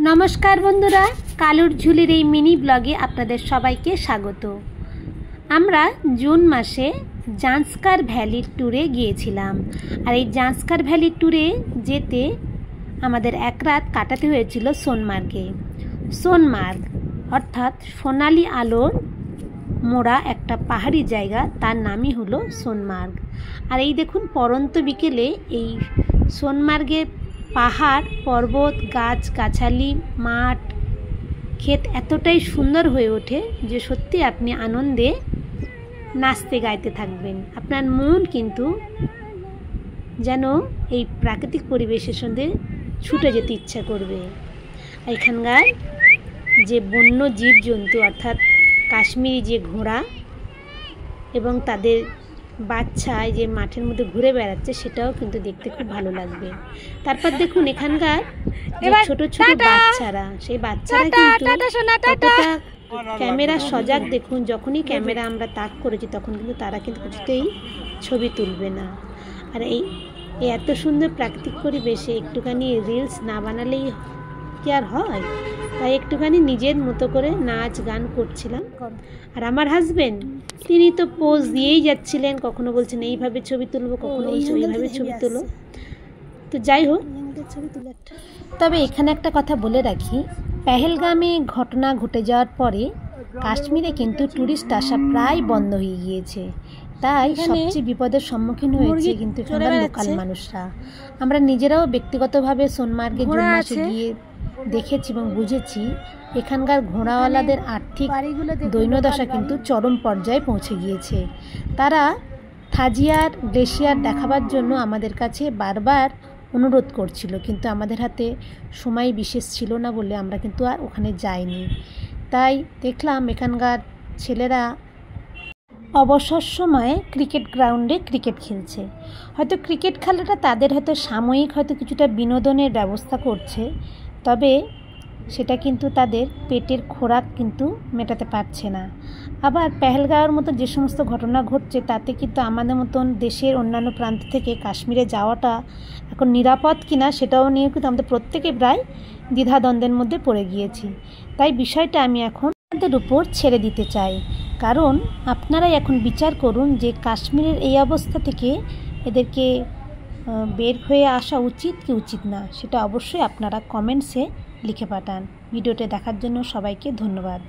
नमस्कार बंधुरा कालुर झुलिर এই मिनी ब्लगे आपनादेर सबाइके स्वागत। आमरा जून मासे जांस्कार भ्याली टूरे गिয়েছিলাম আর এই जांस्कार भ्याली टूरे যেতে আমাদের এক রাত কাটাতে হয়েছিল সোনমার্গে। সোনমার্গ অর্থাৎ সোনালী আলোর মোড়া একটা পাহাড়ি জায়গা, তার নামই হলো সোনমার্গ। আর এই দেখুন পরন্ত বিকেলে এই সোনমার্গের পাহাড় पर्वत गाछ गाछाली माठ खेत एतटाई सुंदर हये ओठे जे सत्यि आपनि आनंदे नाचते गाइते थाकबेन। आपनार मन किन्तु जेन एई प्राकृतिक परिवेशेर संगे छुटे जेते इच्छा करबे। एखानकार जे बन्य जीव जन्तु अर्थात काश्मीरी जे घोड़ा एबं तादेर বাচ্চা এই যে মাঠের মধ্যে ঘুরে বেড়াচ্ছে সেটাও কিন্তু দেখতে খুব ভালো লাগবে। তারপর দেখুন এখানকার ছোট ছোট বাচ্চারা, সেই বাচ্চারা কিন্তু কতটা ক্যামেরা সজাগ দেখুন। যখনই ক্যামেরা আমরা তাক করেছি তখন কিন্তু তারা কিন্তু কিছুতেই ছবি তুলবে না। আর এই এত সুন্দর প্রাকৃতিক পরিবেশে একটুখানি রিলস না বানালেই কি আর হয়, তাই একটুখানি নিজের মতো করে নাচ গান করছিলাম। আর আমার হাজবেন্ড তিনি তো পোজ দিয়েই যাচ্ছিলেন, কখনো বলছেন এইভাবে ছবি তুলবো, কখনো বলছেন এইভাবে ছবি তুলো। তো যাই হোক, তবে এখানে একটা কথা বলে রাখি, পেহেলগামে ঘটনা ঘটে যাওয়ার পরে কাশ্মীরে কিন্তু ট্যুরিস্ট আসা প্রায় বন্ধ হয়ে গিয়েছে। তাই সবচেয়ে বিপদের সম্মুখীন হয়েছে কিন্তু এখানকার লোকাল মানুষরা। আমরা নিজেরাও ব্যক্তিগতভাবে সোনমার্গে জুন মাসে গিয়ে দেখেছি এবং বুঝেছি এখানকার ঘোড়াওয়ালাদের আর্থিক দৈন্যদশা কিন্তু চরম পর্যায়ে পৌঁছে গিয়েছে। তারা থাজিয়ার গ্লেশিয়ার দেখাবার জন্য আমাদের কাছে বারবার অনুরোধ করছিল, কিন্তু আমাদের হাতে সময় বিশেষ ছিল না বলে আমরা কিন্তু আর ওখানে যাইনি। তাই দেখলাম এখানকার ছেলেরা অবসর সময়ে ক্রিকেট গ্রাউন্ডে ক্রিকেট খেলছে। হয়তো ক্রিকেট খেলাটা তাদের হয়তো সাময়িক হয়তো কিছুটা বিনোদনের ব্যবস্থা করছে, তবে সেটা কিন্তু তাদের পেটের খোরাক কিন্তু মেটাতে পারছে না। আবার পেহেলগাঁওয়ের মতো যে সমস্ত ঘটনা ঘটছে তাতে কিন্তু আমাদের মতন দেশের অন্যান্য প্রান্ত থেকে কাশ্মীরে যাওয়াটা এখন নিরাপদ কিনা সেটাও নিয়ে কিন্তু আমাদের প্রত্যেকে প্রায় দ্বিধাদ্বন্দ্বের মধ্যে পড়ে গিয়েছি। তাই বিষয়টা আমি এখন আপনাদের উপর ছেড়ে দিতে চাই, কারণ আপনারাই এখন বিচার করুন যে কাশ্মীরের এই অবস্থা থেকে এদেরকে বের হয়ে আসা উচিত কি উচিত না, সেটা অবশ্যই আপনারা কমেন্টসে লিখে পাঠান। ভিডিওটা দেখার জন্য সবাইকে ধন্যবাদ।